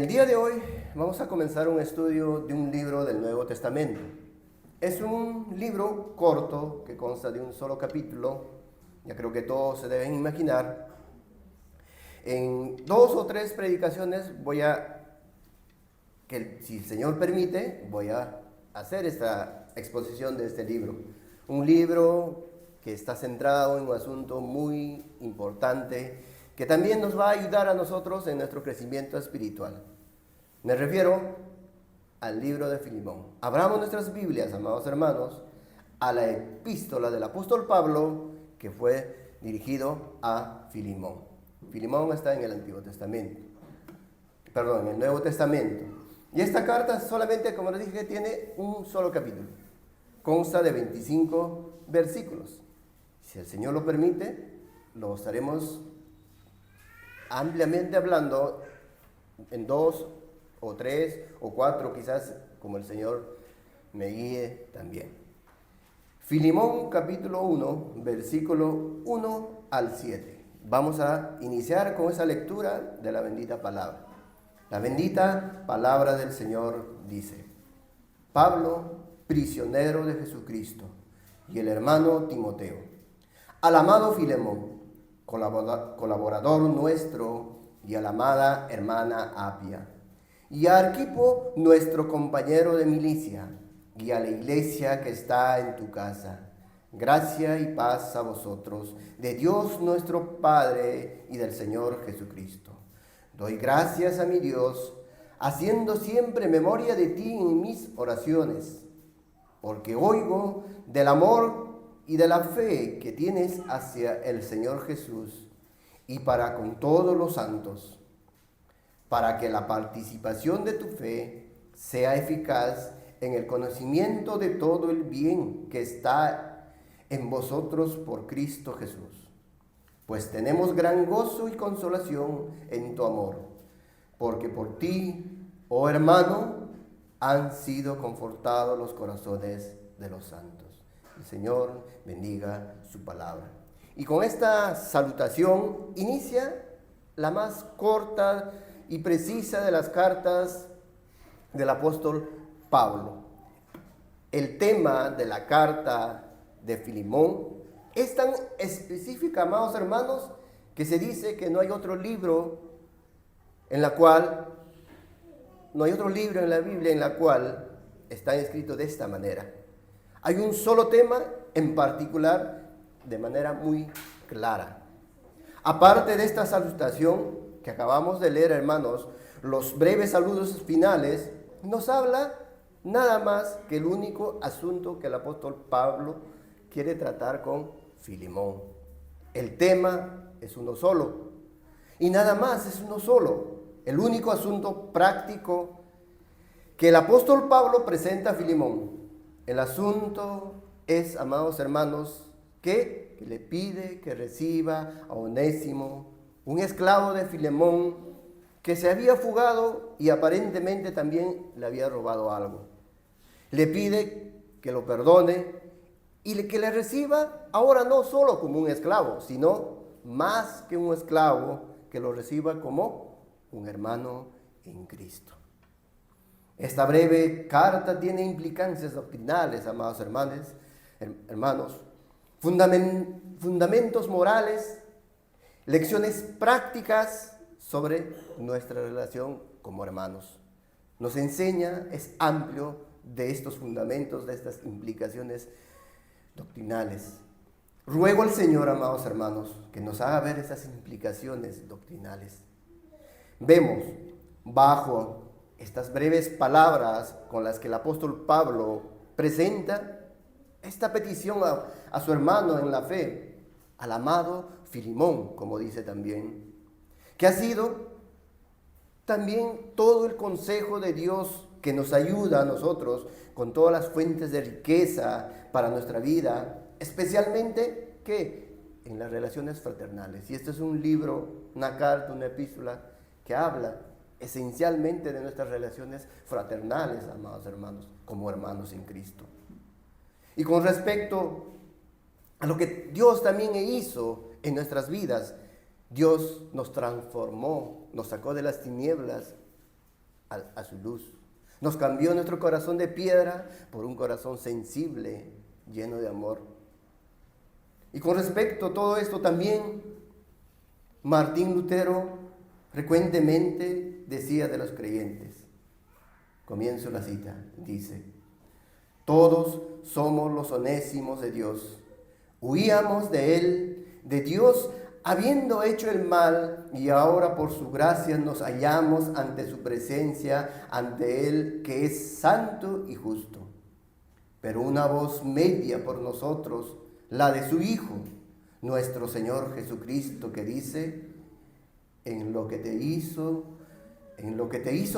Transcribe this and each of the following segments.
El día de hoy vamos a comenzar un estudio de un libro del Nuevo Testamento. Es un libro corto que consta de un solo capítulo. Ya creo que todos se deben imaginar. En 2 o 3 predicaciones si el Señor permite, voy a hacer esta exposición de este libro. Un libro que está centrado en un asunto muy importante que también nos va a ayudar a nosotros en nuestro crecimiento espiritual. Me refiero al libro de Filemón. Abramos nuestras Biblias, amados hermanos, a la epístola del apóstol Pablo que fue dirigido a Filemón. Filemón está en el Antiguo Testamento, en el Nuevo Testamento. Y esta carta solamente, como les dije, tiene un solo capítulo. Consta de 25 versículos. Si el Señor lo permite, lo estaremos ampliamente hablando en 2 o 3 o 4, quizás, como el Señor me guíe también. Filemón capítulo 1, versículo 1 al 7. Vamos a iniciar con esa lectura de la bendita palabra. La bendita palabra del Señor dice: Pablo, prisionero de Jesucristo, y el hermano Timoteo, al amado Filemón, colaborador nuestro, y a la amada hermana Apia, y a Arquipo, nuestro compañero de milicia, y a la iglesia que está en tu casa. Gracia y paz a vosotros, de Dios nuestro Padre y del Señor Jesucristo. Doy gracias a mi Dios, haciendo siempre memoria de ti en mis oraciones, porque oigo del amor y de la fe que tienes hacia el Señor Jesús y para con todos los santos, para que la participación de tu fe sea eficaz en el conocimiento de todo el bien que está en vosotros por Cristo Jesús. Pues tenemos gran gozo y consolación en tu amor, porque por ti, oh hermano, han sido confortados los corazones de los santos. El Señor bendiga su palabra. Y con esta salutación inicia la más corta y precisa de las cartas del apóstol Pablo. El tema de la carta de Filemón es tan específica, amados hermanos, que se dice que no hay otro libro en la Biblia en la cual está escrito de esta manera. Hay un solo tema en particular de manera muy clara. Aparte de esta salutación que acabamos de leer, hermanos, los breves saludos finales nos habla nada más que el único asunto que el apóstol Pablo quiere tratar con Filemón. El tema es uno solo y nada más es uno solo. El único asunto práctico que el apóstol Pablo presenta a Filemón. El asunto es, amados hermanos, que le pide que reciba a Onésimo, un esclavo de Filemón que se había fugado y aparentemente también le había robado algo. Le pide que lo perdone y que le reciba ahora no solo como un esclavo, sino más que un esclavo, que lo reciba como un hermano en Cristo. Esta breve carta tiene implicancias doctrinales, amados hermanos, fundamentos morales, lecciones prácticas sobre nuestra relación como hermanos. Nos enseña, es amplio de estos fundamentos, de estas implicaciones doctrinales. Ruego al Señor, amados hermanos, que nos haga ver esas implicaciones doctrinales. Vemos bajo estas breves palabras con las que el apóstol Pablo presenta esta petición a su hermano en la fe, al amado Filemón, como dice también, que ha sido también todo el consejo de Dios que nos ayuda a nosotros con todas las fuentes de riqueza para nuestra vida, especialmente que en las relaciones fraternales. Y este es un libro, una carta, una epístola que habla esencialmente de nuestras relaciones fraternales, amados hermanos, como hermanos en Cristo. Y con respecto a lo que Dios también hizo en nuestras vidas, Dios nos transformó, nos sacó de las tinieblas a su luz. Nos cambió nuestro corazón de piedra por un corazón sensible, lleno de amor. Y con respecto a todo esto también, Martín Lutero frecuentemente decía de los creyentes, comienzo la cita, dice: todos somos los onésimos de Dios, huíamos de Él, de Dios, habiendo hecho el mal, y ahora por su gracia nos hallamos ante su presencia, ante Él que es santo y justo. Pero una voz media por nosotros, la de su Hijo, nuestro Señor Jesucristo, que dice: en lo que te hizo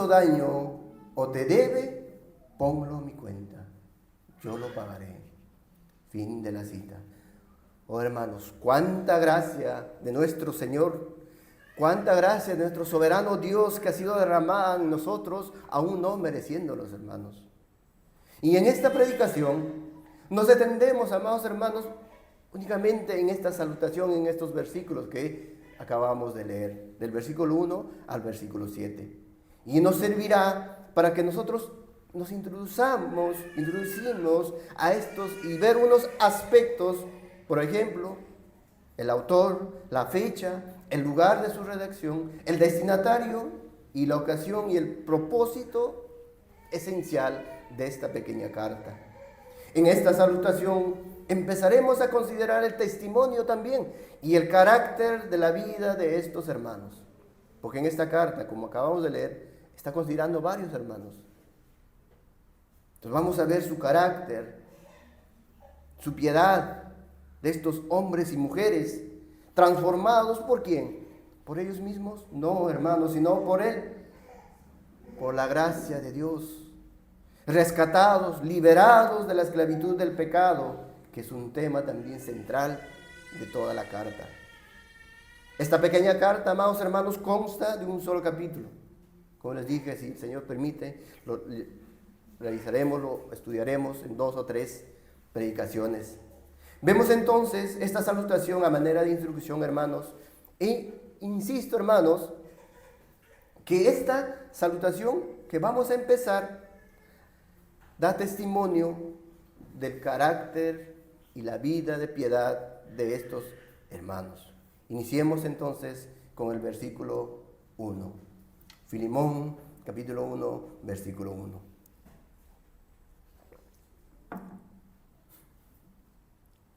daño o te debe, ponlo a mi cuenta, yo lo pagaré. Fin de la cita. Oh hermanos, cuánta gracia de nuestro Señor, cuánta gracia de nuestro soberano Dios que ha sido derramada en nosotros, aún no mereciéndolos, hermanos. Y en esta predicación nos detendemos, amados hermanos, únicamente en esta salutación, en estos versículos que acabamos de leer, del versículo 1 al versículo 7. Y nos servirá para que nosotros nos introducimos a estos y ver unos aspectos, por ejemplo, el autor, la fecha, el lugar de su redacción, el destinatario y la ocasión y el propósito esencial de esta pequeña carta. En esta salutación empezaremos a considerar el testimonio también y el carácter de la vida de estos hermanos. Porque en esta carta, como acabamos de leer, está considerando varios hermanos. Entonces vamos a ver su carácter, su piedad de estos hombres y mujeres transformados ¿por quién? ¿Por ellos mismos? No, hermanos, sino por Él, por la gracia de Dios. Rescatados, liberados de la esclavitud del pecado, que es un tema también central de toda la carta. Esta pequeña carta, amados hermanos, consta de un solo capítulo. Como les dije, si el Señor permite, lo realizaremos, lo estudiaremos en 2 o 3 predicaciones. Vemos entonces esta salutación a manera de instrucción, hermanos, e insisto, hermanos, que esta salutación que vamos a empezar da testimonio del carácter y la vida de piedad de estos hermanos. Iniciemos entonces con el versículo 1. Filemón, capítulo 1, versículo 1.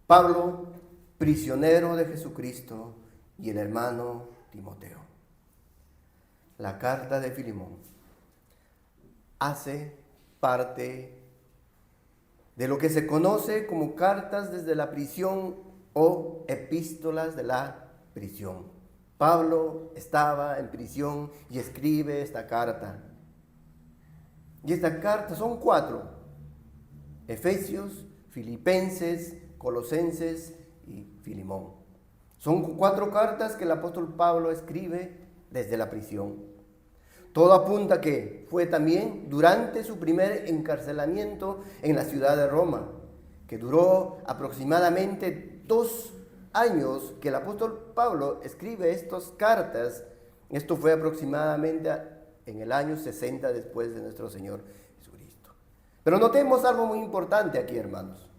Pablo, prisionero de Jesucristo, y el hermano Timoteo. La carta de Filemón hace parte de lo que se conoce como cartas desde la prisión o epístolas de la prisión. Pablo estaba en prisión y escribe esta carta. Y esta carta son 4: Efesios, Filipenses, Colosenses y Filemón. Son 4 cartas que el apóstol Pablo escribe desde la prisión. Todo apunta que fue también durante su primer encarcelamiento en la ciudad de Roma, que duró aproximadamente 2 años que el apóstol Pablo escribe estas cartas. Esto fue aproximadamente en el año 60 después de nuestro Señor Jesucristo. Pero notemos algo muy importante aquí, hermanos.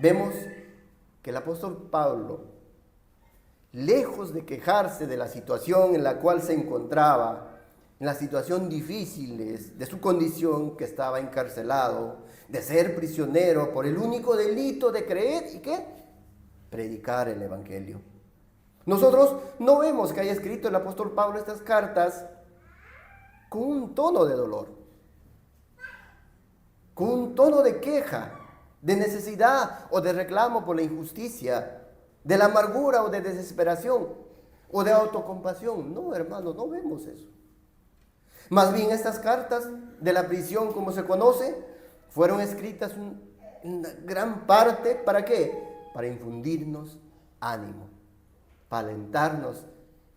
Vemos que el apóstol Pablo, lejos de quejarse de la situación en la cual se encontraba, en la situación difícil de su condición, que estaba encarcelado, de ser prisionero por el único delito de creer y ¿qué? Predicar el evangelio. Nosotros no vemos que haya escrito el apóstol Pablo estas cartas con un tono de dolor, con un tono de queja, de necesidad o de reclamo por la injusticia, de la amargura o de desesperación o de autocompasión. No, hermanos, no vemos eso. Más bien estas cartas de la prisión, como se conoce, fueron escritas en gran parte, ¿para qué? Para infundirnos ánimo, para alentarnos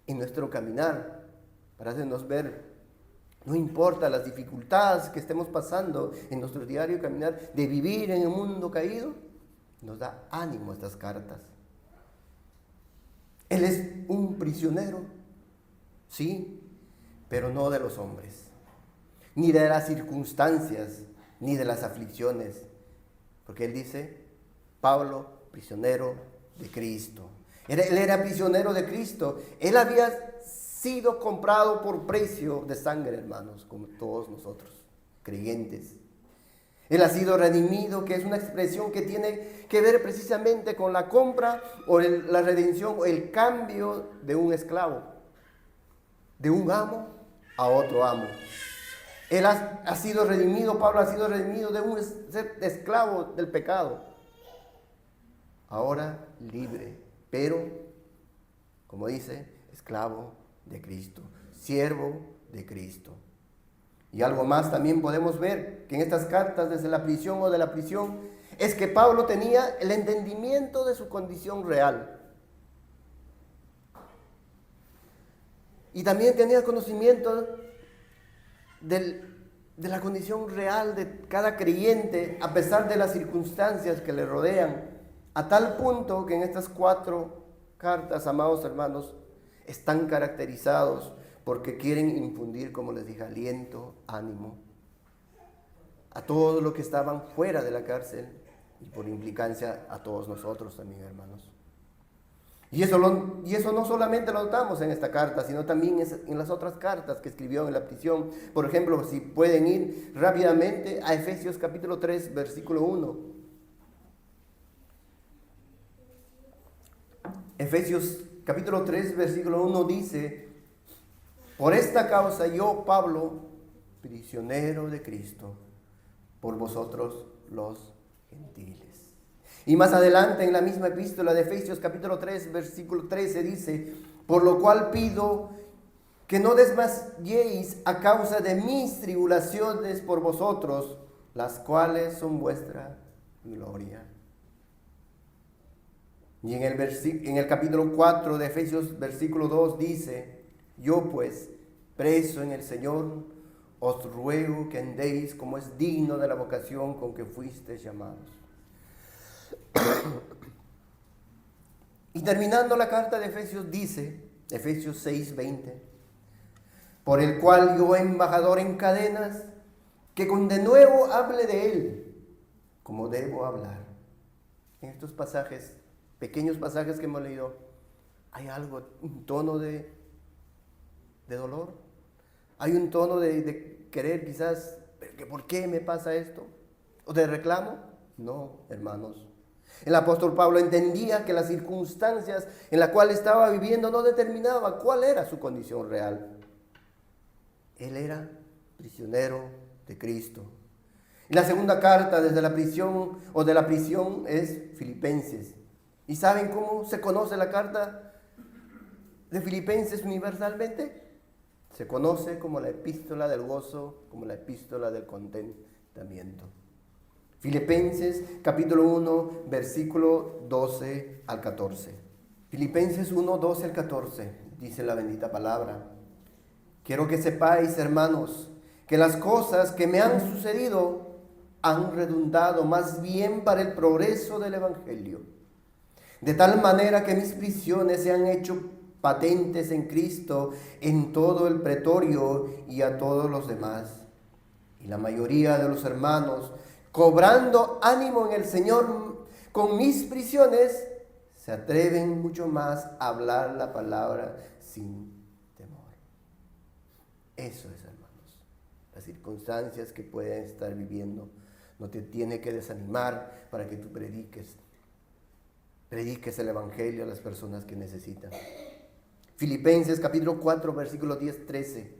en nuestro caminar, para hacernos ver, no importa las dificultades que estemos pasando en nuestro diario caminar, de vivir en un mundo caído, nos da ánimo estas cartas. Él es un prisionero, sí, pero no de los hombres. ni de las circunstancias, ni de las aflicciones. Porque él dice, Pablo, prisionero de Cristo. Él era prisionero de Cristo. Él había sido comprado por precio de sangre, hermanos, como todos nosotros, creyentes. Él ha sido redimido, que es una expresión que tiene que ver precisamente con la compra o la redención, o el cambio de un esclavo, de un amo a otro amo. Él ha sido redimido, Pablo ha sido redimido de un ser esclavo del pecado. Ahora libre, pero, como dice, esclavo de Cristo, siervo de Cristo. Y algo más también podemos ver que en estas cartas desde la prisión o de la prisión es que Pablo tenía el entendimiento de su condición real. Y también tenía conocimiento de la condición real de cada creyente a pesar de las circunstancias que le rodean. A tal punto que en estas 4 cartas, amados hermanos, están caracterizados porque quieren infundir, como les dije, aliento, ánimo a todos los que estaban fuera de la cárcel y por implicancia a todos nosotros también, hermanos. Y eso no solamente lo notamos en esta carta, sino también en las otras cartas que escribió en la prisión. Por ejemplo, si pueden ir rápidamente a Efesios capítulo 3, versículo 1. Efesios capítulo 3, versículo 1 dice: por esta causa yo, Pablo, prisionero de Cristo, por vosotros los gentiles. Y más adelante en la misma epístola de Efesios capítulo 3, versículo 13 dice: por lo cual pido que no desmayéis a causa de mis tribulaciones por vosotros, las cuales son vuestra gloria. Y en el capítulo 4 de Efesios, versículo 2 dice: yo pues, preso en el Señor, os ruego que andéis como es digno de la vocación con que fuisteis llamados. Y terminando la carta de Efesios dice, Efesios 6:20, por el cual yo, embajador en cadenas, que con de nuevo hable de él, como debo hablar. En estos pasajes, pequeños pasajes que hemos leído, hay algo, un tono de dolor, hay un tono de querer quizás, ¿por qué me pasa esto? ¿O de reclamo? No, hermanos. El apóstol Pablo entendía que las circunstancias en las cuales estaba viviendo no determinaban cuál era su condición real. Él era prisionero de Cristo. Y la segunda carta desde la prisión o de la prisión es Filipenses. ¿Y saben cómo se conoce la carta de Filipenses universalmente? Se conoce como la epístola del gozo, como la epístola del contentamiento. Filipenses capítulo 1, versículo 12 al 14. Filipenses 1, 12 al 14, dice la bendita palabra. Quiero que sepáis, hermanos, que las cosas que me han sucedido han redundado más bien para el progreso del Evangelio. De tal manera que mis prisiones se han hecho patentes en Cristo en todo el pretorio y a todos los demás. Y la mayoría de los hermanos, cobrando ánimo en el Señor con mis prisiones, se atreven mucho más a hablar la palabra sin temor. Eso es, hermanos. Las circunstancias que pueden estar viviendo no te tiene que desanimar para que tú prediques el Evangelio a las personas que necesitan. Filipenses capítulo 4, versículo 10, 13.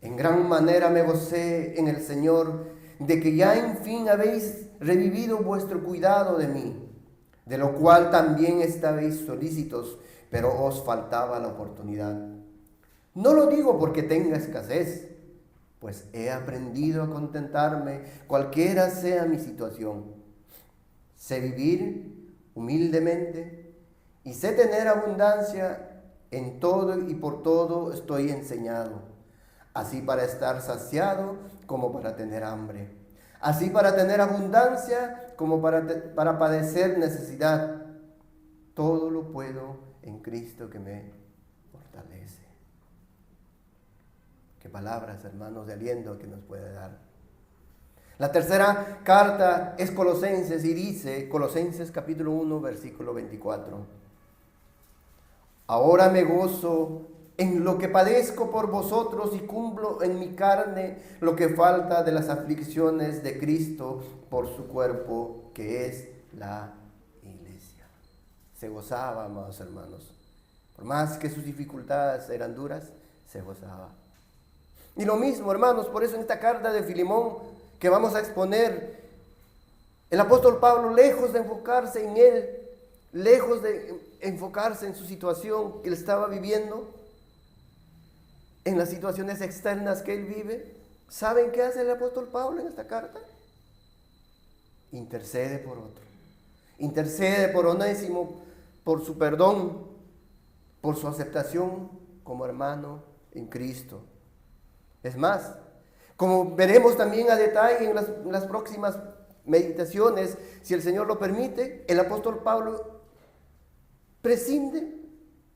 En gran manera me gocé en el Señor de que ya en fin habéis revivido vuestro cuidado de mí, de lo cual también estabais solícitos, pero os faltaba la oportunidad. No lo digo porque tenga escasez, pues he aprendido a contentarme cualquiera sea mi situación. Sé vivir humildemente y sé tener abundancia en todo y por todo estoy enseñado, así para estar saciado como para tener hambre, así para tener abundancia como para padecer necesidad. Todo lo puedo en Cristo que me fortalece. Qué palabras, hermanos, de aliento que nos puede dar. La tercera carta es Colosenses y dice, Colosenses capítulo 1, versículo 24. Ahora me gozo en lo que padezco por vosotros y cumplo en mi carne lo que falta de las aflicciones de Cristo por su cuerpo, que es la iglesia. Se gozaba, amados hermanos. Por más que sus dificultades eran duras, se gozaba. Y lo mismo, hermanos, por eso en esta carta de Filemón que vamos a exponer, el apóstol Pablo, lejos de enfocarse en él, lejos de enfocarse en su situación que él estaba viviendo, en las situaciones externas que él vive, ¿saben qué hace el apóstol Pablo en esta carta? Intercede por otro. Intercede por Onésimo, por su perdón, por su aceptación como hermano en Cristo. Es más, como veremos también a detalle en las próximas meditaciones, si el Señor lo permite, el apóstol Pablo prescinde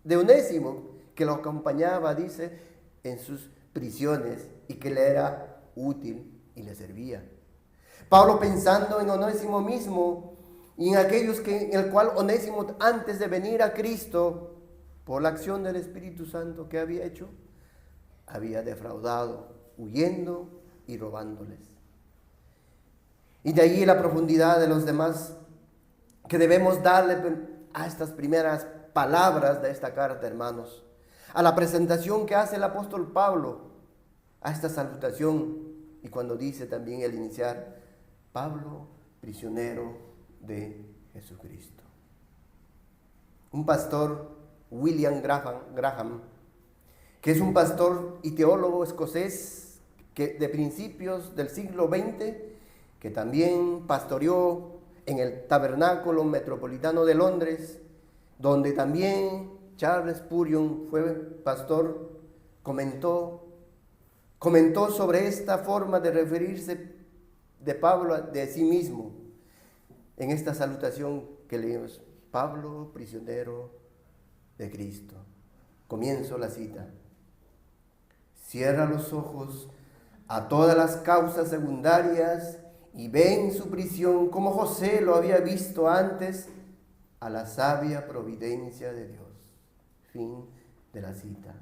de Onésimo, que lo acompañaba, dice, en sus prisiones y que le era útil y le servía. Pablo, pensando en Onésimo mismo y en aquellos en el cual Onésimo, antes de venir a Cristo, por la acción del Espíritu Santo que había hecho, había defraudado, huyendo y robándoles. Y de ahí la profundidad de los demás que debemos darle a estas primeras palabras de esta carta, hermanos, a la presentación que hace el apóstol Pablo, a esta salutación, y cuando dice también el iniciar, Pablo, prisionero de Jesucristo. Un pastor, William Graham, que es un pastor y teólogo escocés de principios del siglo XX, que también pastoreó en el Tabernáculo Metropolitano de Londres, donde también Charles Spurgeon fue pastor, comentó sobre esta forma de referirse de Pablo de sí mismo en esta salutación que leemos: Pablo, prisionero de Cristo. Comienzo la cita. Cierra los ojos a todas las causas secundarias y ve en su prisión, como José lo había visto antes, a la sabia providencia de Dios. Fin de la cita.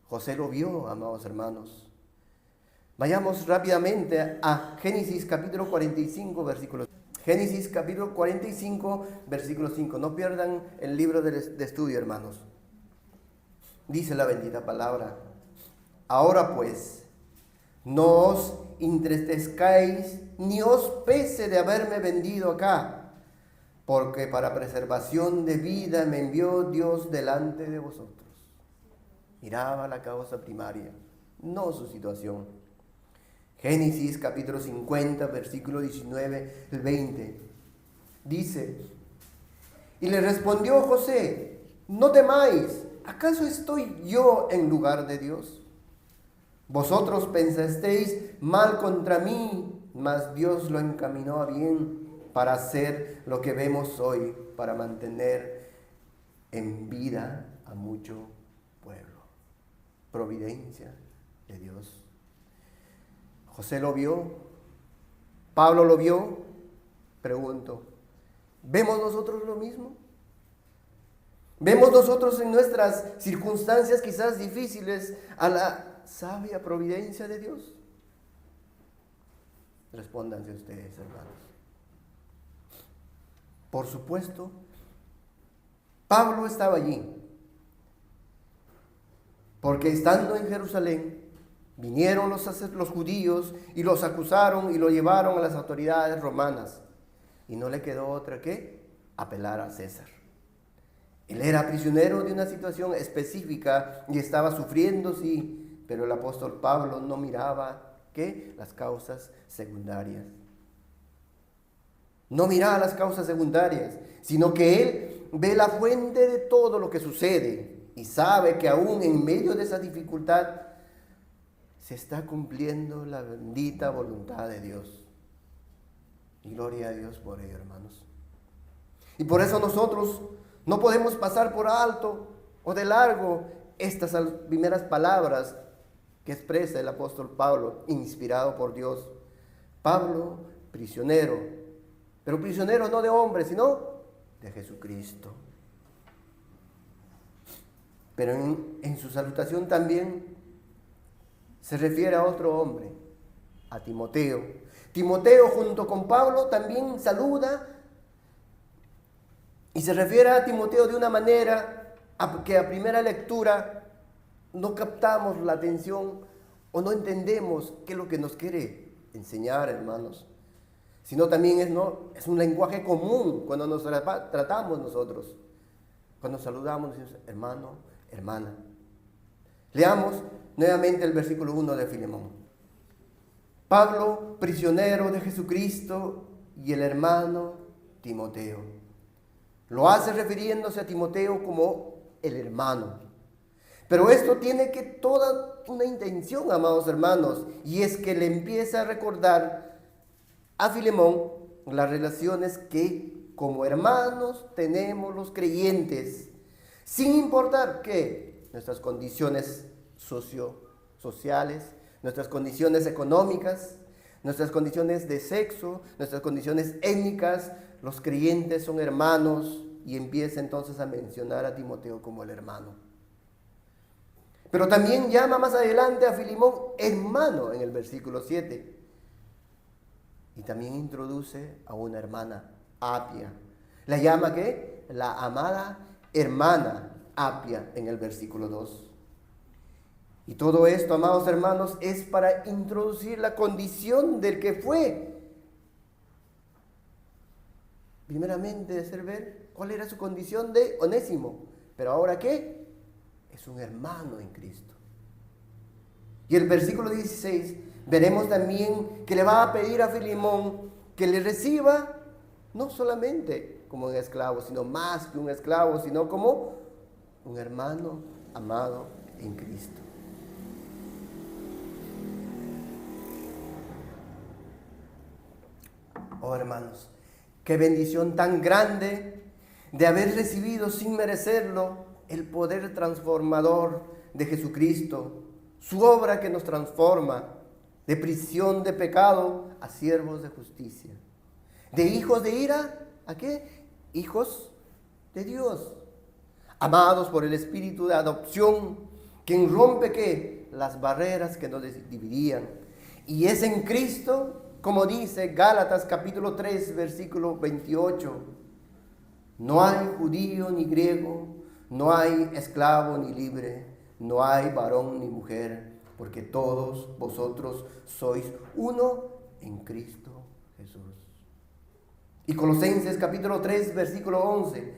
José lo vio, amados hermanos. Vayamos rápidamente a Génesis capítulo 45, versículo 5. Génesis capítulo 45, versículo 5. No pierdan el libro de estudio, hermanos. Dice la bendita palabra: ahora pues, no os entristezcáis ni os pese de haberme vendido acá, porque para preservación de vida me envió Dios delante de vosotros. Miraba la causa primaria, no su situación. Génesis capítulo 50, versículo 19 al 20. Dice: y le respondió José: no temáis, ¿acaso estoy yo en lugar de Dios? Vosotros pensasteis mal contra mí, mas Dios lo encaminó a bien para hacer lo que vemos hoy, para mantener en vida a mucho pueblo. Providencia de Dios. José lo vio, Pablo lo vio. Pregunto, ¿vemos nosotros lo mismo? ¿Vemos nosotros en nuestras circunstancias quizás difíciles a la sabia providencia de Dios? Respóndanse ustedes, hermanos. Por supuesto, Pablo estaba allí, porque estando en Jerusalén, vinieron los judíos y los acusaron y lo llevaron a las autoridades romanas. Y no le quedó otra que apelar a César. Él era prisionero de una situación específica y estaba sufriendo, sí, pero el apóstol Pablo no miraba ¿qué? Las causas secundarias. No miraba las causas secundarias, sino que él ve la fuente de todo lo que sucede y sabe que aún en medio de esa dificultad se está cumpliendo la bendita voluntad de Dios. Y gloria a Dios por ello, hermanos. Y por eso nosotros no podemos pasar por alto o de largo estas primeras palabras que expresa el apóstol Pablo, inspirado por Dios. Pablo, prisionero, pero prisionero no de hombre, sino de Jesucristo. Pero en su salutación también se refiere a otro hombre, a Timoteo. Timoteo junto con Pablo también saluda y se refiere a Timoteo de una manera que a primera lectura no captamos la atención o no entendemos qué es lo que nos quiere enseñar, hermanos. Sino también es un lenguaje común cuando nos tratamos nosotros. Cuando saludamos, decimos hermano, hermana. Leamos nuevamente el versículo 1 de Filemón. Pablo, prisionero de Jesucristo, y el hermano Timoteo. Lo hace refiriéndose a Timoteo como el hermano. Pero esto tiene que toda una intención, amados hermanos, y es que le empieza a recordar a Filemón las relaciones que como hermanos tenemos los creyentes, sin importar que nuestras condiciones sociales, nuestras condiciones económicas, nuestras condiciones de sexo, nuestras condiciones étnicas, los creyentes son hermanos, y empieza entonces a mencionar a Timoteo como el hermano. Pero también llama más adelante a Filemón hermano en el versículo 7. Y también introduce a una hermana, Apia. La llama ¿qué? La amada hermana Apia en el versículo 2. Y todo esto, amados hermanos, es para introducir la condición del que fue. Primeramente de hacer ver cuál era su condición de Onésimo. Pero ahora ¿qué? Es un hermano en Cristo. Y el versículo 16, veremos también que le va a pedir a Filemón que le reciba no solamente como un esclavo, sino más que un esclavo, sino como un hermano amado en Cristo. Oh hermanos, qué bendición tan grande de haber recibido sin merecerlo el poder transformador de Jesucristo, su obra que nos transforma de prisión de pecado a siervos de justicia, de hijos de ira, ¿a qué? Hijos de Dios, amados por el Espíritu de adopción, quien rompe ¿qué? Las barreras que nos dividían, y es en Cristo, como dice Gálatas capítulo 3, versículo 28, no hay judío ni griego, no hay esclavo ni libre, no hay varón ni mujer, porque todos vosotros sois uno en Cristo Jesús. Y Colosenses capítulo 3, versículo 11,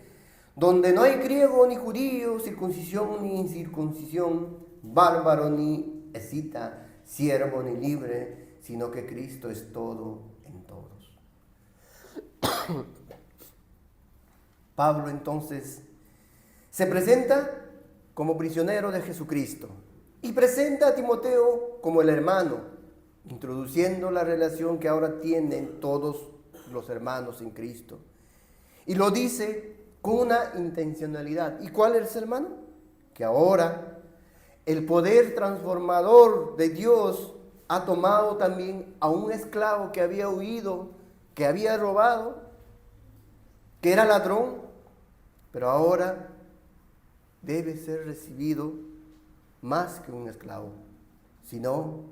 donde no hay griego ni judío, circuncisión ni incircuncisión, bárbaro ni escita, siervo ni libre, sino que Cristo es todo en todos. Pablo entonces se presenta como prisionero de Jesucristo y presenta a Timoteo como el hermano, introduciendo la relación que ahora tienen todos los hermanos en Cristo. Y lo dice con una intencionalidad. ¿Y cuál es, hermano? Que ahora el poder transformador de Dios ha tomado también a un esclavo que había huido, que había robado, que era ladrón, pero ahora debe ser recibido más que un esclavo, sino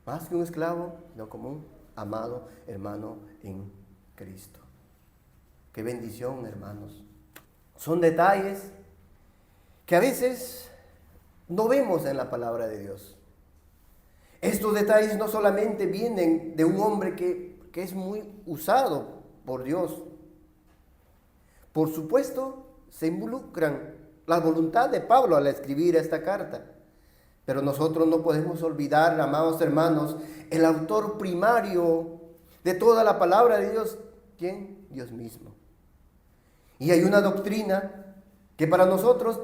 más que un esclavo, sino como un amado hermano en Cristo. Qué bendición, hermanos. Son detalles que a veces no vemos en la palabra de Dios. Estos detalles no solamente vienen de un hombre que es muy usado por Dios. Por supuesto, se involucran la voluntad de Pablo al escribir esta carta. Pero nosotros no podemos olvidar, amados hermanos, el autor primario de toda la palabra de Dios. ¿Quién? Dios mismo. Y hay una doctrina que para nosotros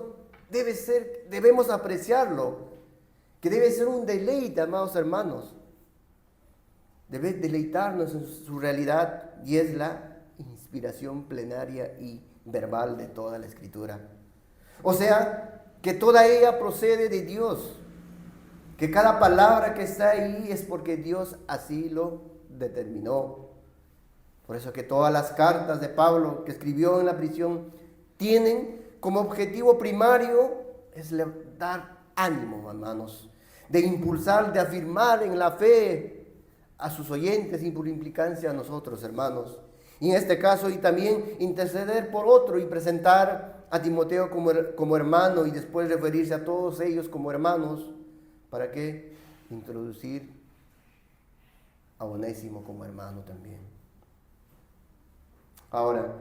debemos apreciarlo, que debe ser un deleite, amados hermanos. Debe deleitarnos en su realidad, y es la inspiración plenaria y verbal de toda la Escritura. O sea, que toda ella procede de Dios. que cada palabra que está ahí es porque Dios así lo determinó. Por eso que todas las cartas de Pablo que escribió en la prisión tienen como objetivo primario es dar ánimo, hermanos, de impulsar, de afirmar en la fe a sus oyentes y por implicancia a nosotros, hermanos. Y en este caso, y también interceder por otro y presentar a Timoteo como hermano y después referirse a todos ellos como hermanos. ¿Para qué? Introducir a Onésimo como hermano también. Ahora,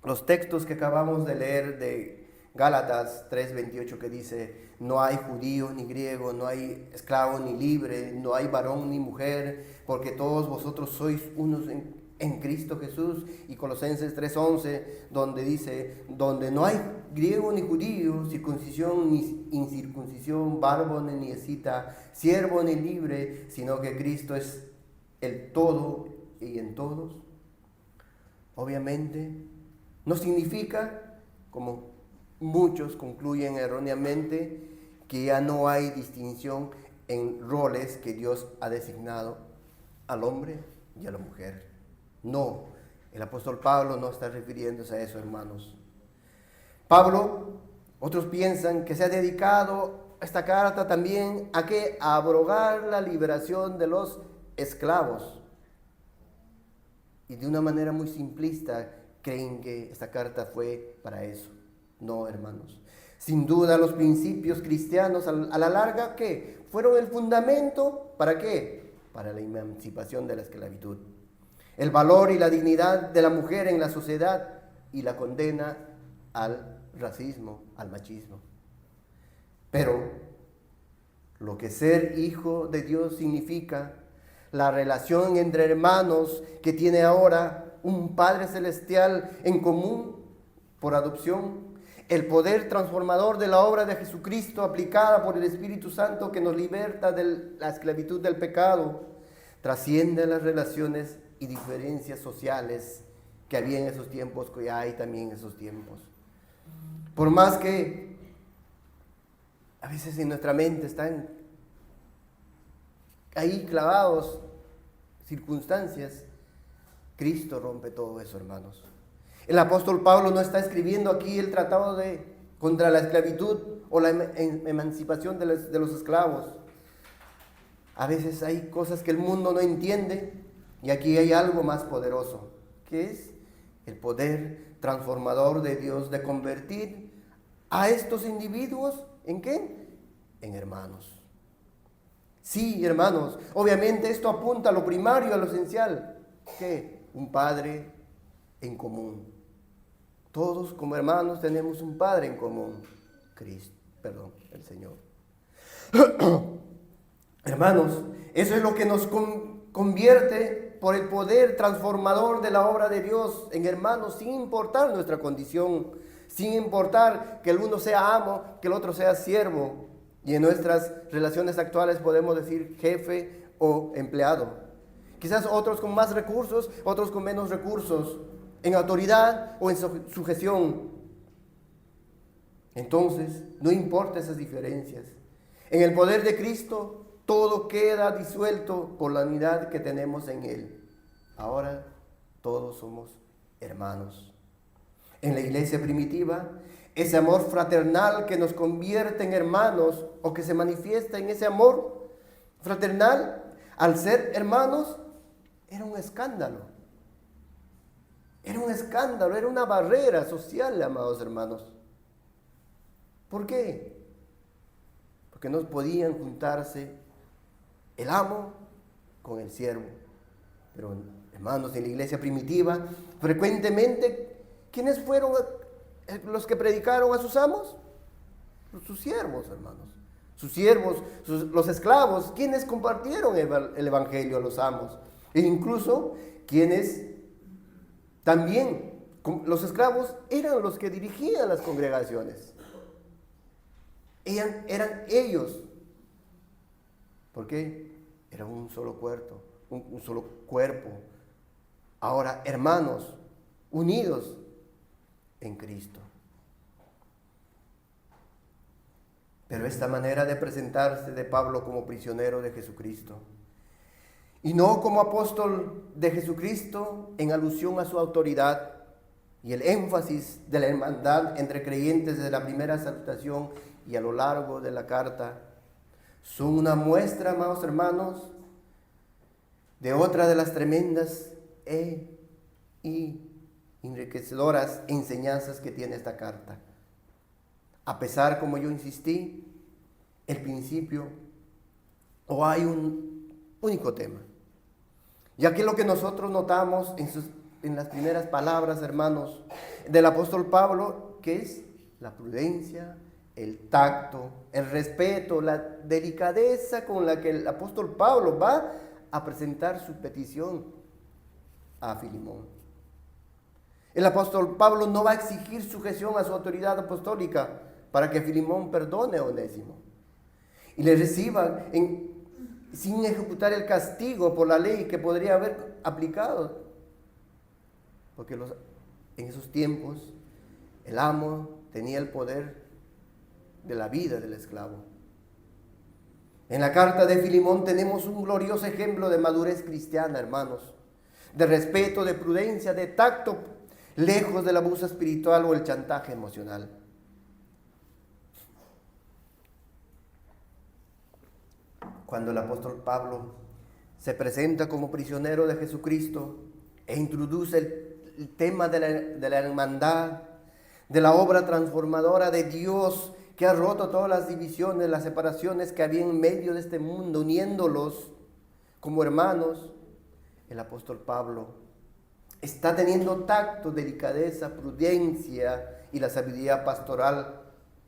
los textos que acabamos de leer de Gálatas 3:28 que dice, no hay judío ni griego, no hay esclavo ni libre, no hay varón ni mujer, porque todos vosotros sois unos en Cristo Jesús. Y Colosenses 3:11, donde dice, donde no hay griego ni judío, circuncisión ni incircuncisión, bárbaro ni escita, siervo ni libre, sino que Cristo es el todo y en todos. Obviamente, no significa, como muchos concluyen erróneamente, que ya no hay distinción en roles que Dios ha designado al hombre y a la mujer. No, el apóstol Pablo no está refiriéndose a eso, hermanos. Pablo, otros piensan que se ha dedicado esta carta también a que a abrogar la liberación de los esclavos. Y de una manera muy simplista creen que esta carta fue para eso. No, hermanos. Sin duda los principios cristianos a la larga, ¿qué? Fueron el fundamento, ¿para qué? Para la emancipación de la esclavitud. El valor y la dignidad de la mujer en la sociedad y la condena al racismo, al machismo. Pero lo que ser hijo de Dios significa, la relación entre hermanos que tiene ahora un Padre Celestial en común por adopción, el poder transformador de la obra de Jesucristo aplicada por el Espíritu Santo que nos liberta de la esclavitud del pecado, trasciende las relaciones y diferencias sociales que había en esos tiempos, que hay también en esos tiempos. Por más que a veces en nuestra mente están ahí clavados circunstancias, Cristo rompe todo eso, hermanos. El apóstol Pablo no está escribiendo aquí el tratado contra la esclavitud o la emancipación de los esclavos. A veces hay cosas que el mundo no entiende y aquí hay algo más poderoso, que es el poder transformador de Dios de convertir a estos individuos ¿en qué? En hermanos. Sí, hermanos, obviamente esto apunta a lo primario, a lo esencial, que un Padre en común. Todos como hermanos tenemos un Padre en común, el Señor. Hermanos, eso es lo que nos convierte por el poder transformador de la obra de Dios en hermanos, sin importar nuestra condición, sin importar que el uno sea amo, que el otro sea siervo. Y en nuestras relaciones actuales podemos decir jefe o empleado. Quizás otros con más recursos, otros con menos recursos, en autoridad o en sujeción. Entonces, no importa esas diferencias. En el poder de Cristo, todo queda disuelto por la unidad que tenemos en Él. Ahora, todos somos hermanos. En la iglesia primitiva, ese amor fraternal que nos convierte en hermanos o que se manifiesta en ese amor fraternal, al ser hermanos, era un escándalo. Era un escándalo, era una barrera social, amados hermanos. ¿Por qué? Porque no podían juntarse el amo con el siervo. Pero, hermanos, en la iglesia primitiva, frecuentemente, ¿quiénes fueron los que predicaron a sus amos? Sus siervos, hermanos. Sus siervos, los esclavos, quienes compartieron el evangelio a los amos. E incluso quienes también, los esclavos eran los que dirigían las congregaciones. Eran ellos. ¿Por qué? Era un solo cuerpo, un solo cuerpo. Ahora, hermanos, unidos en Cristo. Pero esta manera de presentarse de Pablo como prisionero de Jesucristo, y no como apóstol de Jesucristo en alusión a su autoridad, y el énfasis de la hermandad entre creyentes desde la primera salutación y a lo largo de la carta, son una muestra, amados hermanos, de otra de las tremendas y enriquecedoras enseñanzas que tiene esta carta. A pesar, como yo insistí, el principio, o hay un único tema. Ya que lo que nosotros notamos en las primeras palabras, hermanos, del apóstol Pablo, que es la prudencia, el tacto, el respeto, la delicadeza con la que el apóstol Pablo va a presentar su petición a Filemón. El apóstol Pablo no va a exigir sujeción a su autoridad apostólica para que Filemón perdone a Onésimo y le reciba sin ejecutar el castigo por la ley que podría haber aplicado. Porque en esos tiempos el amo tenía el poder de la vida del esclavo. En la carta de Filemón tenemos un glorioso ejemplo de madurez cristiana, hermanos, de respeto, de prudencia, de tacto, lejos del abuso espiritual o el chantaje emocional. Cuando el apóstol Pablo se presenta como prisionero de Jesucristo e introduce el tema de la hermandad, de la obra transformadora de Dios que ha roto todas las divisiones, las separaciones que había en medio de este mundo, uniéndolos como hermanos, el apóstol Pablo está teniendo tacto, delicadeza, prudencia y la sabiduría pastoral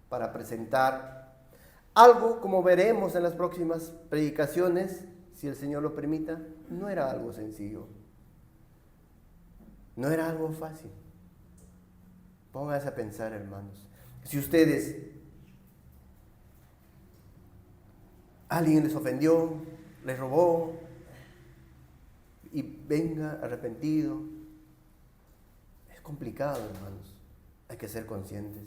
para presentar algo, como veremos en las próximas predicaciones, si el Señor lo permita, no era algo sencillo. No era algo fácil. Pónganse a pensar, hermanos. Si alguien les ofendió, les robó, y venga arrepentido, es complicado, hermanos. Hay que ser conscientes.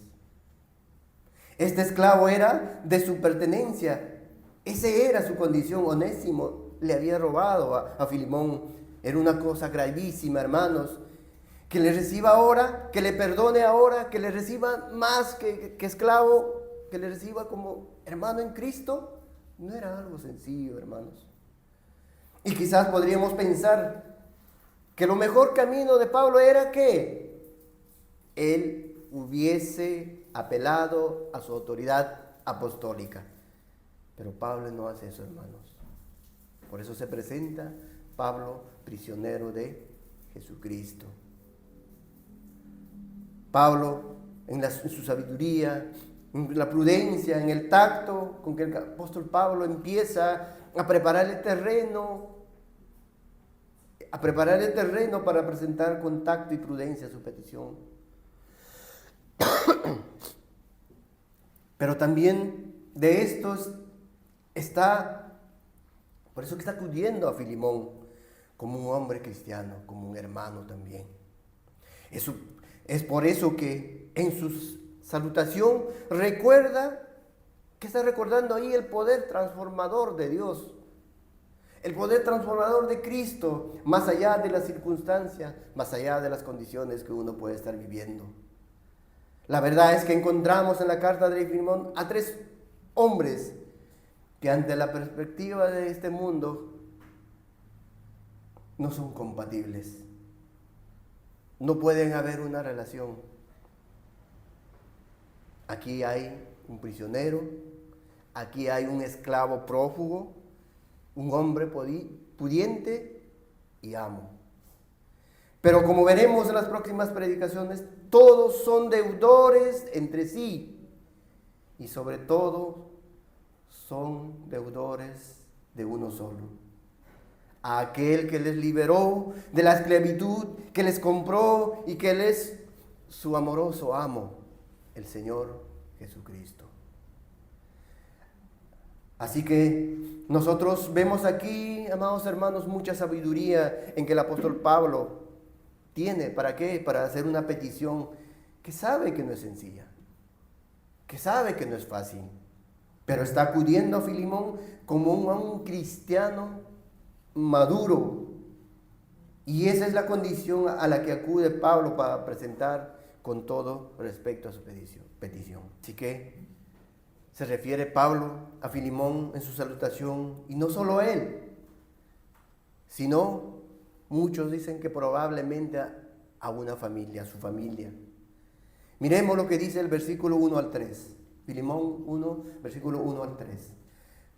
Este esclavo era de su pertenencia. Ese era su condición. Onésimo le había robado a Filemón. Era una cosa gravísima, hermanos. Que le reciba ahora, que le perdone ahora, que le reciba más que esclavo, que le reciba como hermano en Cristo, no era algo sencillo, hermanos. Y quizás podríamos pensar que lo mejor camino de Pablo era que él hubiese apelado a su autoridad apostólica. Pero Pablo no hace eso, hermanos. Por eso se presenta Pablo prisionero de Jesucristo. Pablo, en su sabiduría, en la prudencia, en el tacto con que el apóstol Pablo empieza a preparar el terreno para presentar con tacto y prudencia su petición. Pero también de estos por eso que está acudiendo a Filemón como un hombre cristiano, como un hermano también. Es por eso que en su salutación está recordando ahí el poder transformador de Dios, el poder transformador de Cristo, más allá de las circunstancias, más allá de las condiciones que uno puede estar viviendo. La verdad es que encontramos en la carta de Filemón a 3 hombres que ante la perspectiva de este mundo no son compatibles. No pueden haber una relación. Aquí hay un prisionero, aquí hay un esclavo prófugo, un hombre pudiente y amo. Pero como veremos en las próximas predicaciones, todos son deudores entre sí y sobre todo son deudores de uno solo. A aquel que les liberó de la esclavitud, que les compró y que él es su amoroso amo, el Señor Jesucristo. Así que nosotros vemos aquí, amados hermanos, mucha sabiduría en que el apóstol Pablo tiene. ¿Para qué? Para hacer una petición que sabe que no es sencilla, que sabe que no es fácil. pero está acudiendo a Filemón como un cristiano maduro. Y esa es la condición a la que acude Pablo para presentar con todo respecto a su petición. Así que se refiere Pablo a Filemón en su salutación, y no solo a él, sino muchos dicen que probablemente a una familia, a su familia. Miremos lo que dice el versículo 1 al 3. Filemón 1, versículo 1 al 3.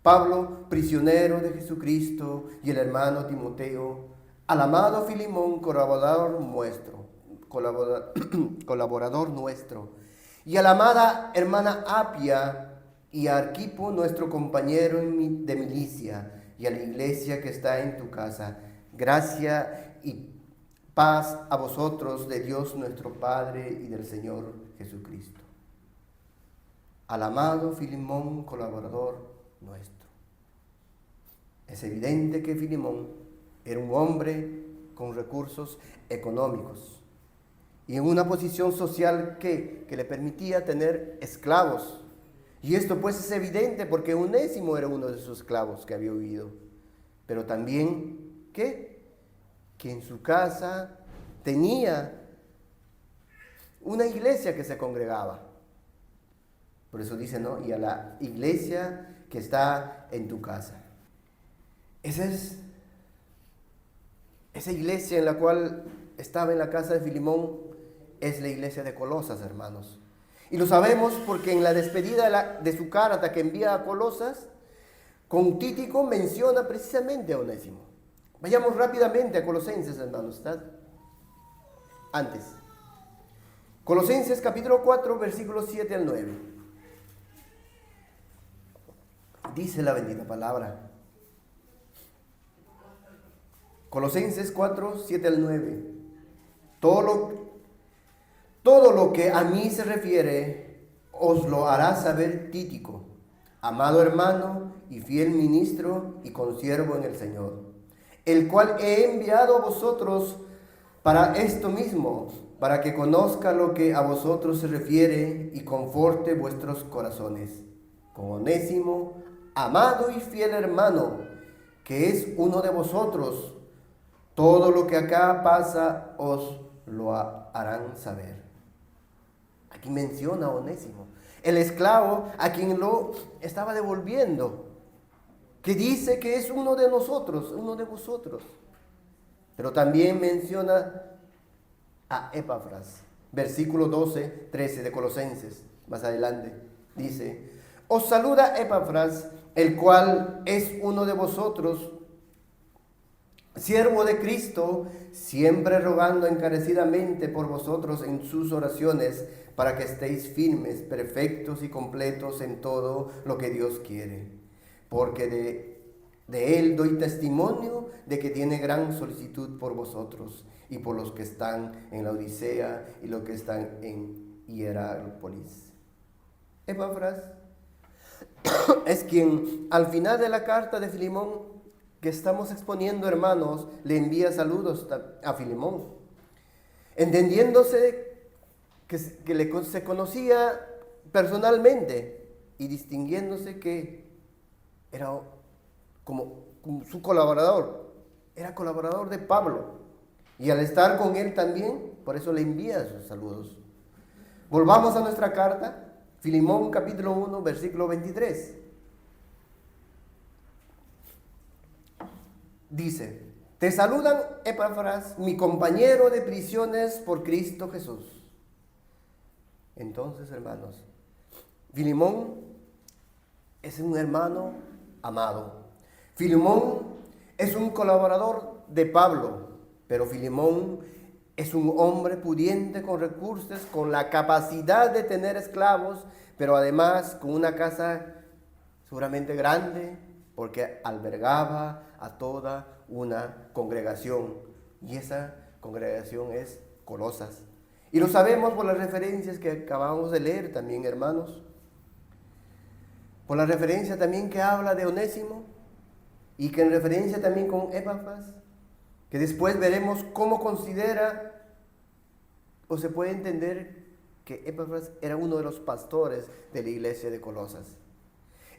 Pablo, prisionero de Jesucristo, y el hermano Timoteo, al amado Filemón, colaborador nuestro, y a la amada hermana Apia y a Arquipo, nuestro compañero de milicia, y a la iglesia que está en tu casa. Gracia y paz a vosotros de Dios nuestro Padre y del Señor Jesucristo. Al amado Filemón, colaborador nuestro. Es evidente que Filemón era un hombre con recursos económicos y en una posición social que le permitía tener esclavos. Y esto pues es evidente porque Onésimo era uno de esos esclavos que había huido. Pero también, ¿qué? Que en su casa tenía una iglesia que se congregaba. Por eso dice, ¿no? Y a la iglesia que está en tu casa. Esa iglesia en la cual estaba en la casa de Filemón es la iglesia de Colosas, hermanos. Y lo sabemos porque en la despedida de su carta que envía a Colosas, con Títico menciona precisamente a Onésimo. Vayamos rápidamente a Colosenses, hermanos, ¿está? Antes. Colosenses capítulo 4, versículos 7 al 9. Dice la bendita palabra. Colosenses 4, 7 al 9. Todo lo que a mí se refiere os lo hará saber Títico, amado hermano y fiel ministro y consiervo en el Señor, el cual he enviado a vosotros para esto mismo, para que conozca lo que a vosotros se refiere y conforte vuestros corazones. Con Onésimo, amado y fiel hermano, que es uno de vosotros, todo lo que acá pasa os lo harán saber. Aquí menciona a Onésimo, el esclavo a quien lo estaba devolviendo, que dice que es uno de nosotros, uno de vosotros. Pero también menciona a Epafras, versículo 12, 13 de Colosenses, más adelante, dice: os saluda Epafras, el cual es uno de vosotros, siervo de Cristo, siempre rogando encarecidamente por vosotros en sus oraciones, para que estéis firmes, perfectos y completos en todo lo que Dios quiere. Porque de él doy testimonio de que tiene gran solicitud por vosotros y por los que están en la Odisea y los que están en Hierápolis. Epafras es quien al final de la carta de Filemón que estamos exponiendo, hermanos, le envía saludos a Filemón, entendiéndose que se conocía personalmente y distinguiéndose que era como su colaborador, era colaborador de Pablo, y al estar con él también, por eso le envía sus saludos. Volvamos a nuestra carta, Filemón capítulo 1, versículo 23. Dice: te saludan Epafras, mi compañero de prisiones por Cristo Jesús. Entonces, hermanos, Filemón es un hermano amado. Filemón es un colaborador de Pablo, pero Filemón es un hombre pudiente con recursos, con la capacidad de tener esclavos, pero además con una casa seguramente grande, porque albergaba a toda una congregación. Y esa congregación es Colosas. Y lo sabemos por las referencias que acabamos de leer también, hermanos. Por la referencia también que habla de Onésimo, y que en referencia también con Epafras, que después veremos cómo considera o se puede entender que Epafras era uno de los pastores de la iglesia de Colosas.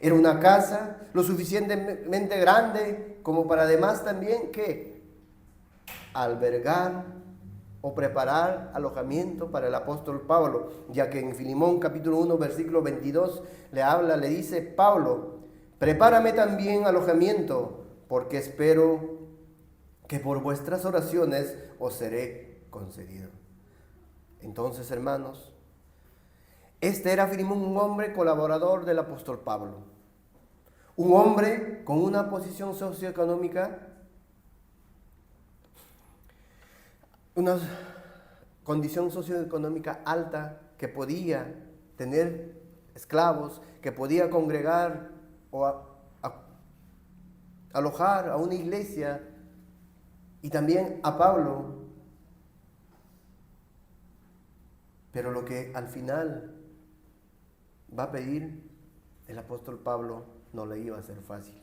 Era una casa lo suficientemente grande como para además también que albergar o preparar alojamiento para el apóstol Pablo, ya que en Filemón capítulo 1 versículo 22 le dice Pablo: prepárame también alojamiento, porque espero que por vuestras oraciones os seré concedido. Entonces, hermanos, este era Filemón, un hombre colaborador del apóstol Pablo, un hombre con una posición socioeconómica, una condición socioeconómica alta, que podía tener esclavos, que podía congregar o alojar a una iglesia, y también a Pablo. Pero lo que al final va a pedir el apóstol Pablo no le iba a ser fácil.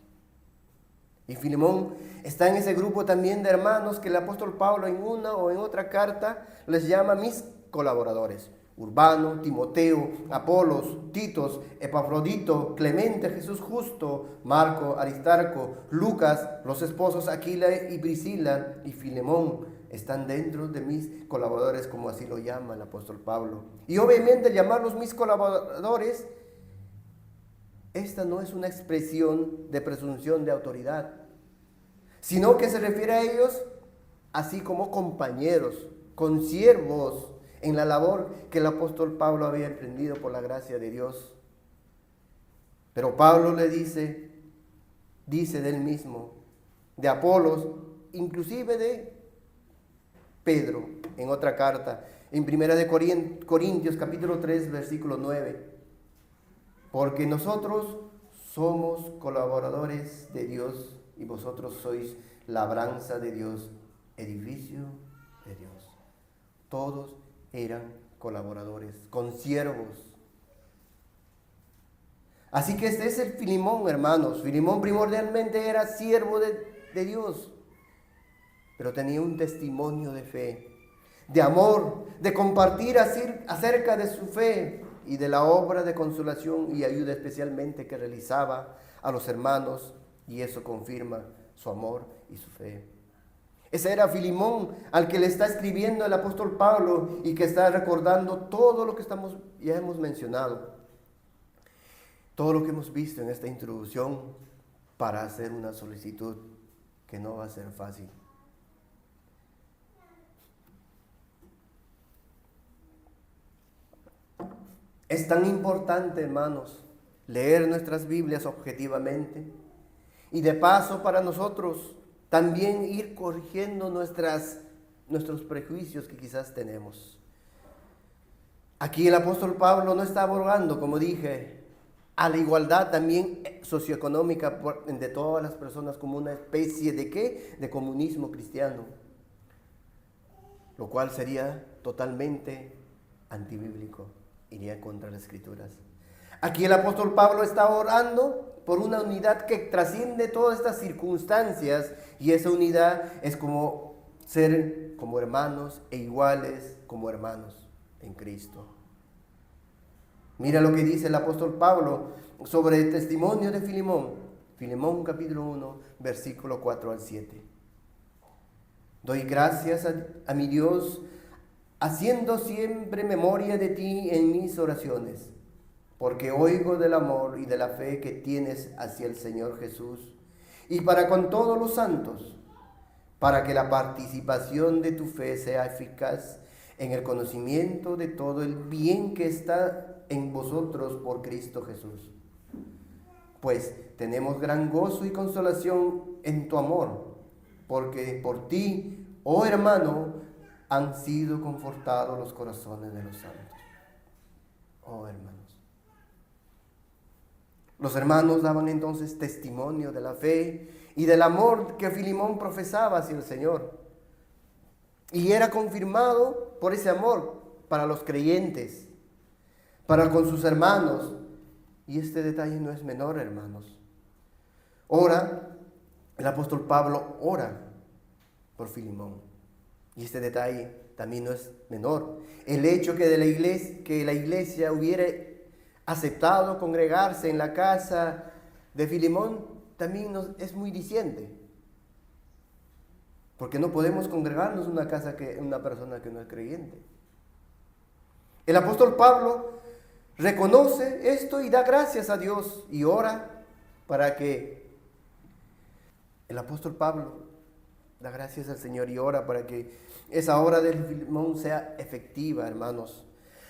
Y Filemón está en ese grupo también de hermanos que el apóstol Pablo en una o en otra carta les llama mis colaboradores: Urbano, Timoteo, Apolos, Titos, Epafrodito, Clemente, Jesús Justo, Marco, Aristarco, Lucas, los esposos Aquila y Priscila y Filemón están dentro de mis colaboradores, como así lo llama el apóstol Pablo. Y obviamente llamarlos mis colaboradores, esta no es una expresión de presunción de autoridad, sino que se refiere a ellos así como compañeros, consiervos en la labor que el apóstol Pablo había emprendido por la gracia de Dios. Pero Pablo le dice de él mismo, de Apolos, inclusive de Pedro, en otra carta, en 1 Corintios capítulo 3, versículo 9, porque nosotros somos colaboradores de Dios y vosotros sois labranza de Dios, edificio de Dios. Todos eran colaboradores, consiervos. Así que este es el Filemón, hermanos. Filemón primordialmente era siervo de Dios, pero tenía un testimonio de fe, de amor, de compartir acerca de su fe y de la obra de consolación y ayuda especialmente que realizaba a los hermanos, y eso confirma su amor y su fe. Ese era Filemón al que le está escribiendo el apóstol Pablo y que está recordando todo lo que ya hemos mencionado, todo lo que hemos visto en esta introducción para hacer una solicitud que no va a ser fácil. Es tan importante, hermanos, leer nuestras Biblias objetivamente y de paso para nosotros también ir corrigiendo nuestros prejuicios que quizás tenemos. Aquí el apóstol Pablo no está abogando, como dije, a la igualdad también socioeconómica de todas las personas como una especie de ¿qué? De comunismo cristiano, lo cual sería totalmente antibíblico, iría contra las Escrituras. Aquí el apóstol Pablo está orando por una unidad que trasciende todas estas circunstancias, y esa unidad es como ser como hermanos e iguales como hermanos en Cristo. Mira lo que dice el apóstol Pablo sobre el testimonio de Filemón. Filemón capítulo 1, versículo 4 al 7. Doy gracias a mi Dios, haciendo siempre memoria de ti en mis oraciones, porque oigo del amor y de la fe que tienes hacia el Señor Jesús, y para con todos los santos, para que la participación de tu fe sea eficaz en el conocimiento de todo el bien que está en vosotros por Cristo Jesús. Pues tenemos gran gozo y consolación en tu amor, porque por ti, oh hermano, han sido confortados los corazones de los santos. Oh hermanos. Los hermanos daban entonces testimonio de la fe y del amor que Filemón profesaba hacia el Señor. Y era confirmado por ese amor para los creyentes, para con sus hermanos. Y este detalle no es menor, hermanos. El apóstol Pablo ora por Filemón. Y este detalle también no es menor. El hecho que la iglesia hubiera aceptado congregarse en la casa de Filemón, también es muy diciente. Porque no podemos congregarnos en una casa en una persona que no es creyente. El apóstol Pablo reconoce esto y da gracias a Dios y ora para que el apóstol Pablo da gracias al Señor y ora para que esa obra de Filemón sea efectiva, hermanos.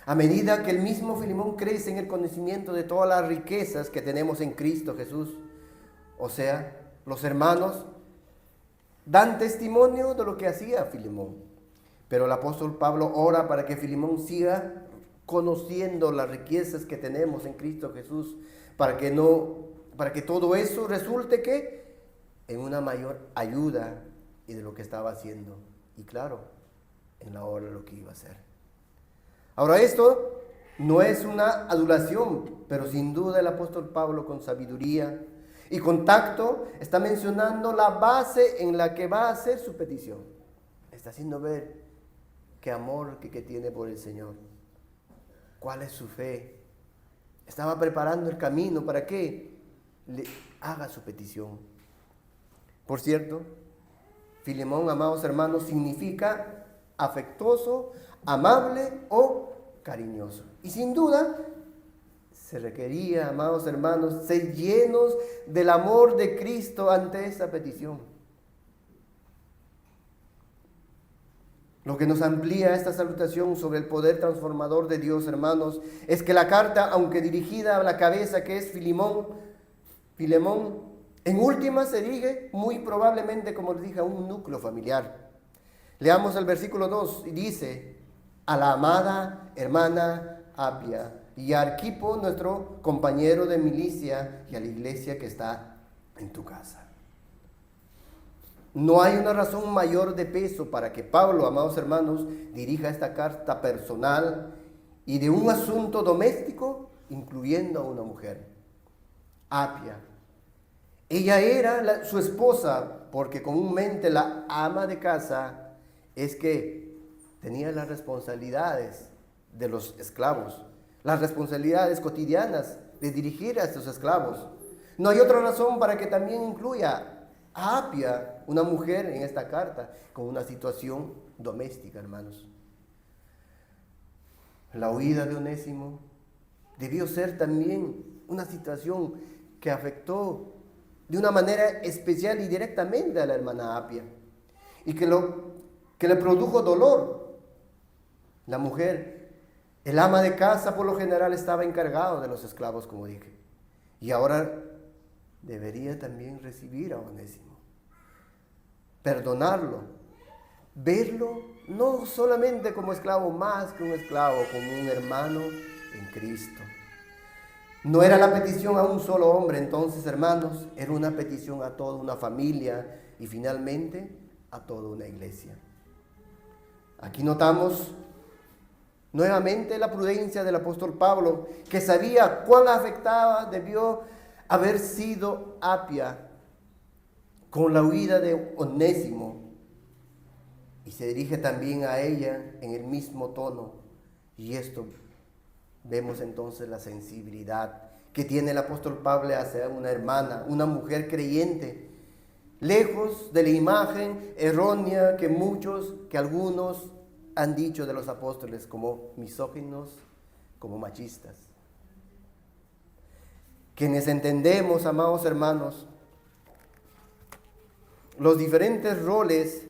A medida que el mismo Filemón crece en el conocimiento de todas las riquezas que tenemos en Cristo Jesús, o sea, los hermanos dan testimonio de lo que hacía Filemón. Pero el apóstol Pablo ora para que Filemón siga conociendo las riquezas que tenemos en Cristo Jesús, para que todo eso resulte en una mayor ayuda y de lo que estaba haciendo. Y claro, en la hora de lo que iba a hacer. Ahora, esto no es una adulación, pero sin duda el apóstol Pablo, con sabiduría y con tacto, está mencionando la base en la que va a hacer su petición. Está haciendo ver qué amor que tiene por el Señor. ¿Cuál es su fe? Estaba preparando el camino para que le haga su petición. Por cierto, Filemón, amados hermanos, significa afectuoso, amable o cariñoso. Y sin duda, se requería, amados hermanos, ser llenos del amor de Cristo ante esta petición. Lo que nos amplía esta salutación sobre el poder transformador de Dios, hermanos, es que la carta, aunque dirigida a la cabeza que es Filemón, en última se dirige muy probablemente, como les dije, a un núcleo familiar. Leamos el versículo 2 y dice: a la amada hermana Apia y a Arquipo, nuestro compañero de milicia, y a la iglesia que está en tu casa. No hay una razón mayor de peso para que Pablo, amados hermanos, dirija esta carta personal y de un asunto doméstico, incluyendo a una mujer. Apia. Ella era su esposa, porque comúnmente la ama de casa es que tenía las responsabilidades de los esclavos, las responsabilidades cotidianas de dirigir a estos esclavos. No hay otra razón para que también incluya a Apia, una mujer en esta carta, con una situación doméstica, hermanos. La huida de Onésimo debió ser también una situación que afectó de una manera especial y directamente a la hermana Apia, y que le produjo dolor. La mujer, el ama de casa, por lo general estaba encargado de los esclavos, como dije, y ahora debería también recibir a Onésimo, perdonarlo, verlo no solamente como esclavo, más que un esclavo, como un hermano en Cristo. No era la petición a un solo hombre, entonces, hermanos, era una petición a toda una familia y finalmente a toda una iglesia. Aquí notamos nuevamente la prudencia del apóstol Pablo, que sabía cuán afectada debió haber sido Apia con la huida de Onésimo, y se dirige también a ella en el mismo tono. Y esto vemos entonces la sensibilidad que tiene el apóstol Pablo hacia una hermana, una mujer creyente, lejos de la imagen errónea que algunos han dicho de los apóstoles, como misóginos, como machistas. Quienes entendemos, amados hermanos, los diferentes roles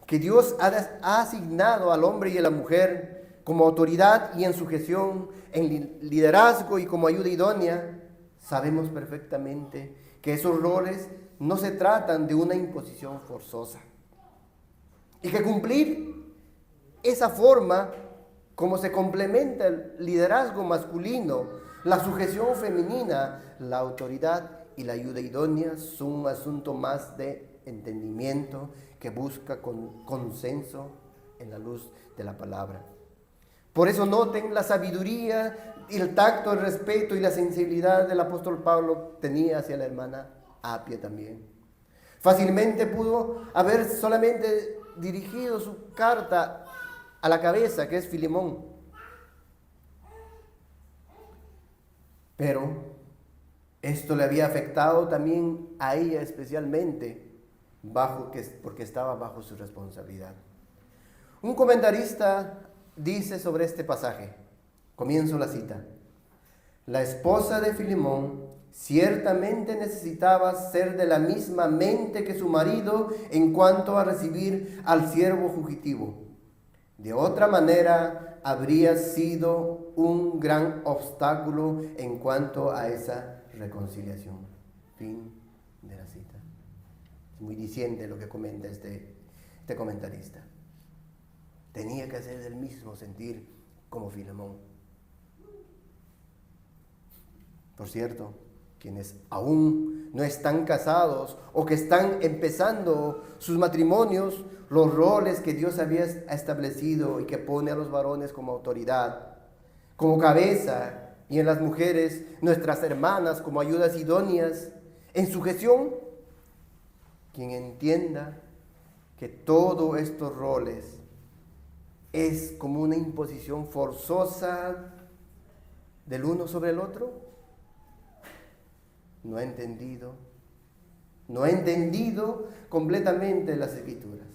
que Dios ha asignado al hombre y a la mujer como autoridad y en sujeción, en liderazgo y como ayuda idónea, sabemos perfectamente que esos roles no se tratan de una imposición forzosa. Y que cumplir esa forma, como se complementa el liderazgo masculino, la sujeción femenina, la autoridad y la ayuda idónea, son un asunto más de entendimiento que busca consenso en la luz de la palabra. Por eso noten la sabiduría y el tacto, el respeto y la sensibilidad del apóstol Pablo tenía hacia la hermana Apia también. Fácilmente pudo haber solamente dirigido su carta a la cabeza, que es Filemón, Pero esto le había afectado también a ella especialmente, porque estaba bajo su responsabilidad. Un comentarista dice sobre este pasaje, comienzo la cita: la esposa de Filemón ciertamente necesitaba ser de la misma mente que su marido en cuanto a recibir al siervo fugitivo. De otra manera, habría sido un gran obstáculo en cuanto a esa reconciliación. Fin de la cita. Es muy diciente lo que comenta este comentarista. Tenía que hacer el mismo sentir como Filemón. Por cierto, quienes aún no están casados o que están empezando sus matrimonios, los roles que Dios había establecido y que pone a los varones como autoridad, como cabeza, y en las mujeres, nuestras hermanas, como ayudas idóneas, en sujeción, quien entienda que todos estos roles es como una imposición forzosa del uno sobre el otro, no ha entendido completamente las Escrituras.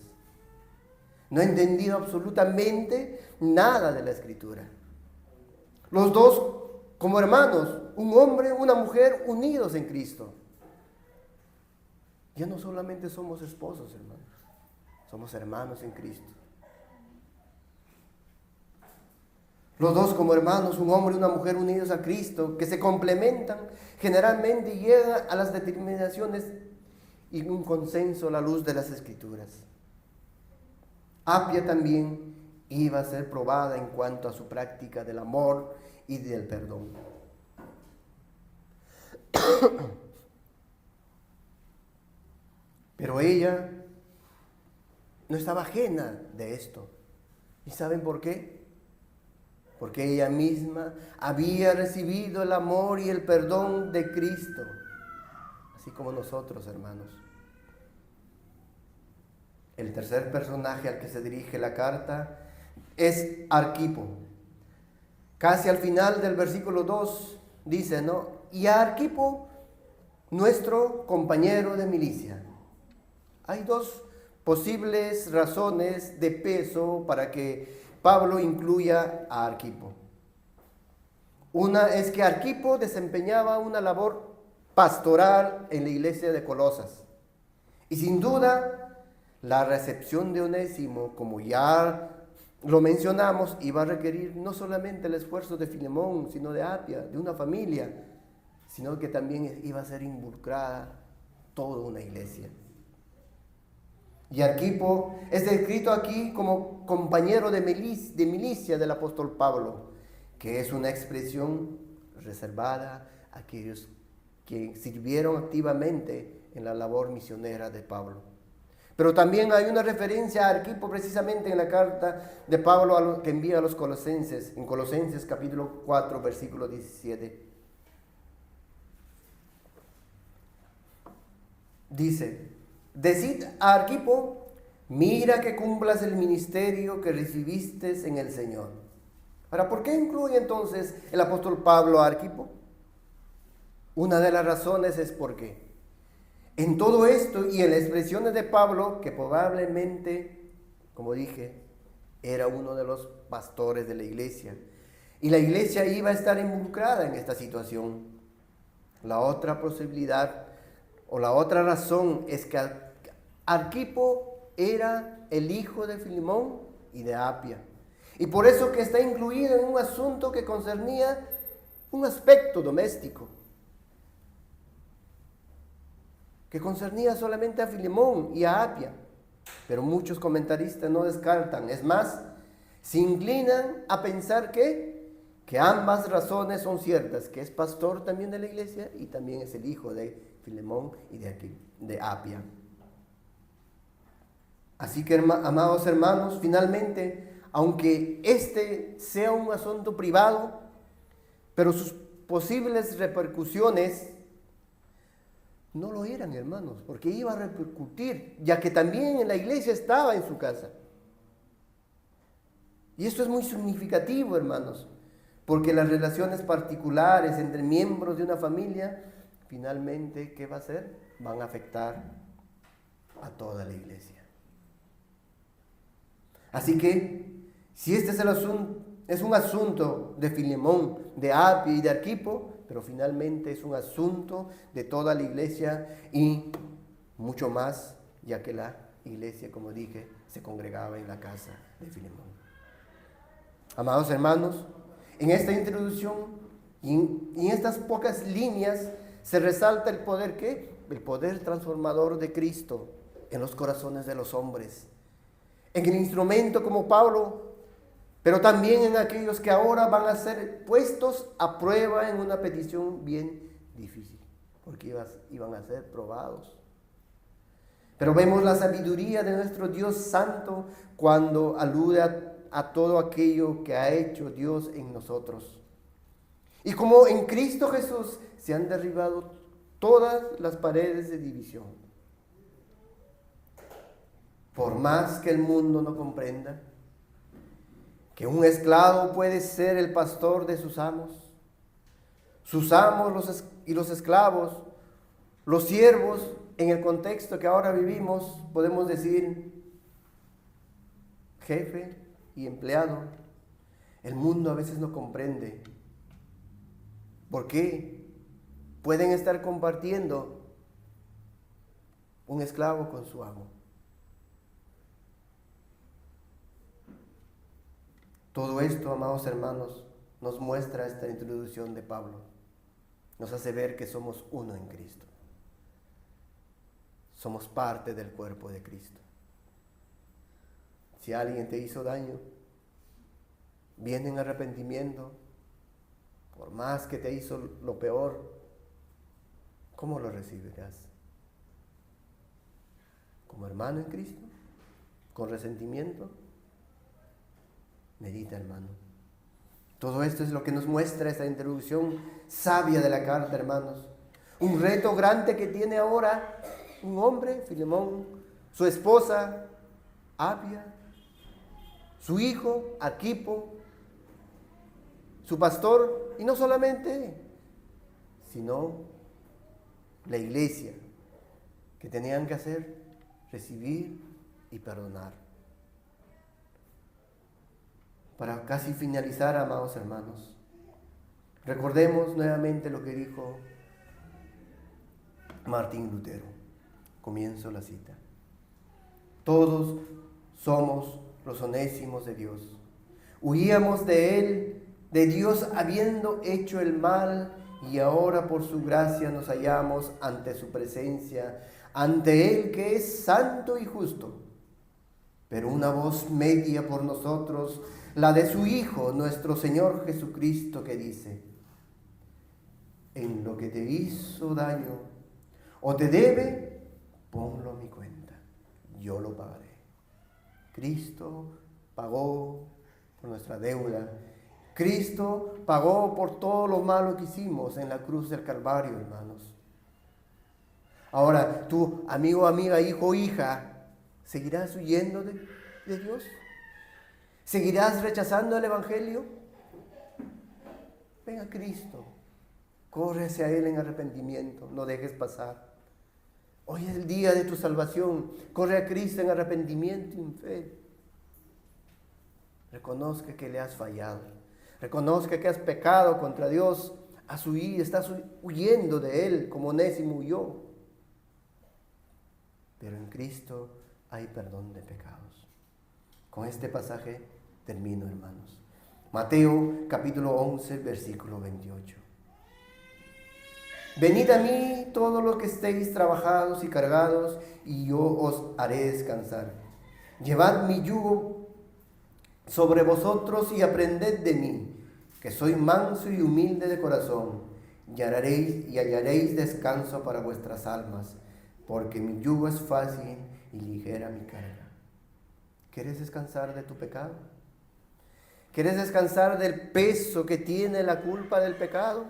No ha entendido absolutamente nada de la Escritura. Los dos como hermanos, un hombre, una mujer unidos en Cristo. Ya no solamente somos esposos, hermanos, somos hermanos en Cristo. Los dos como hermanos, un hombre y una mujer unidos a Cristo, que se complementan, generalmente llegan a las determinaciones y un consenso a la luz de las Escrituras. Apia también iba a ser probada en cuanto a su práctica del amor y del perdón. Pero ella no estaba ajena de esto. ¿Y saben por qué? Porque ella misma había recibido el amor y el perdón de Cristo, así como nosotros, hermanos. El tercer personaje al que se dirige la carta es Arquipo. Casi al final del versículo 2 dice, ¿no? Y a Arquipo, nuestro compañero de milicia. Hay dos posibles razones de peso para que Pablo incluya a Arquipo. Una es que Arquipo desempeñaba una labor pastoral en la iglesia de Colosas. Y sin duda, la recepción de Onésimo, como ya lo mencionamos, iba a requerir no solamente el esfuerzo de Filemón, sino de Apia, de una familia, sino que también iba a ser involucrada toda una iglesia. Y Arquipo es descrito aquí como compañero de milicia del apóstol Pablo, que es una expresión reservada a aquellos que sirvieron activamente en la labor misionera de Pablo. Pero también hay una referencia a Arquipo precisamente en la carta de Pablo que envía a los colosenses, en Colosenses capítulo 4, versículo 17. Dice, decid a Arquipo, mira que cumplas el ministerio que recibiste en el Señor. Ahora, ¿por qué incluye entonces el apóstol Pablo a Arquipo? Una de las razones es porque en todo esto y en las expresiones de Pablo, que probablemente, como dije, era uno de los pastores de la iglesia, y la iglesia iba a estar involucrada en esta situación. La otra posibilidad o la otra razón es que Arquipo era el hijo de Filemón y de Apia, y por eso que está incluido en un asunto que concernía un aspecto doméstico, que concernía solamente a Filemón y a Apia. Pero muchos comentaristas no descartan, es más, se inclinan a pensar que ambas razones son ciertas, que es pastor también de la iglesia y también es el hijo de Filemón y de Apia. Así que, amados hermanos, finalmente, aunque este sea un asunto privado, pero sus posibles repercusiones no lo eran, hermanos, porque iba a repercutir, ya que también en la iglesia estaba en su casa. Y esto es muy significativo, hermanos, Porque las relaciones particulares entre miembros de una familia, finalmente, ¿qué va a hacer? Van a afectar a toda la iglesia. Así que, si este es un asunto de Filemón, de Apia y de Arquipo, pero finalmente es un asunto de toda la iglesia y mucho más, ya que la iglesia, como dije, se congregaba en la casa de Filemón. Amados hermanos, en esta introducción y en estas pocas líneas se resalta el poder, ¿qué? El poder transformador de Cristo en los corazones de los hombres, en el instrumento como Pablo, pero también en aquellos que ahora van a ser puestos a prueba en una petición bien difícil, porque iban a ser probados. Pero vemos la sabiduría de nuestro Dios Santo cuando alude a todo aquello que ha hecho Dios en nosotros. Y como en Cristo Jesús se han derribado todas las paredes de división. Por más que el mundo no comprenda que un esclavo puede ser el pastor de sus amos y los esclavos, los siervos, en el contexto que ahora vivimos, podemos decir jefe y empleado. El mundo a veces no comprende por qué pueden estar compartiendo un esclavo con su amo. Todo esto, amados hermanos, nos muestra esta introducción de Pablo. Nos hace ver que somos uno en Cristo. Somos parte del cuerpo de Cristo. Si alguien te hizo daño, viene en arrepentimiento, por más que te hizo lo peor, ¿cómo lo recibirás? ¿Como hermano en Cristo? ¿Con resentimiento? Medita, hermano. Todo esto es lo que nos muestra esta introducción sabia de la carta, hermanos. Un reto grande que tiene ahora un hombre, Filemón, su esposa, Apia, su hijo, Arquipo, su pastor, y no solamente, sino la iglesia, que tenían que hacer, recibir y perdonar. Para casi finalizar, amados hermanos, recordemos nuevamente lo que dijo Martín Lutero. Comienzo la cita. Todos somos los onésimos de Dios. Huíamos de Él, de Dios habiendo hecho el mal, y ahora por su gracia nos hallamos ante su presencia, ante Él que es santo y justo. Pero una voz media por nosotros, la de su Hijo, nuestro Señor Jesucristo, que dice: en lo que te hizo daño o te debe, ponlo a mi cuenta, yo lo pagaré. Cristo pagó por nuestra deuda. Cristo pagó por todo lo malo que hicimos en la cruz del Calvario, hermanos. Ahora, tú, amigo, amiga, hijo, hija, ¿seguirás huyendo de Dios? ¿Seguirás rechazando el Evangelio? Ven a Cristo, corre hacia Él en arrepentimiento, no dejes pasar. Hoy es el día de tu salvación, corre a Cristo en arrepentimiento y en fe. Reconozca que le has fallado, reconozca que has pecado contra Dios, estás huyendo de Él como Onésimo huyó. Pero en Cristo hay perdón de pecados. Con este pasaje termino, hermanos. Mateo capítulo 11, versículo 28. Venid a mí todos los que estéis trabajados y cargados, y yo os haré descansar. Llevad mi yugo sobre vosotros y aprended de mí, que soy manso y humilde de corazón, y hallaréis descanso para vuestras almas, porque mi yugo es fácil y ligera mi carga. ¿Quieres descansar de tu pecado? ¿Quieres descansar del peso que tiene la culpa del pecado?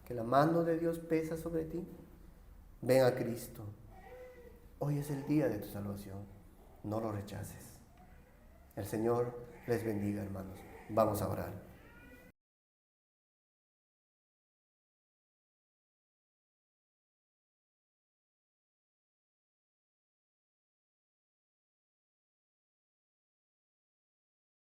Que la mano de Dios pesa sobre ti. Ven a Cristo. Hoy es el día de tu salvación. No lo rechaces. El Señor les bendiga, hermanos. Vamos a orar.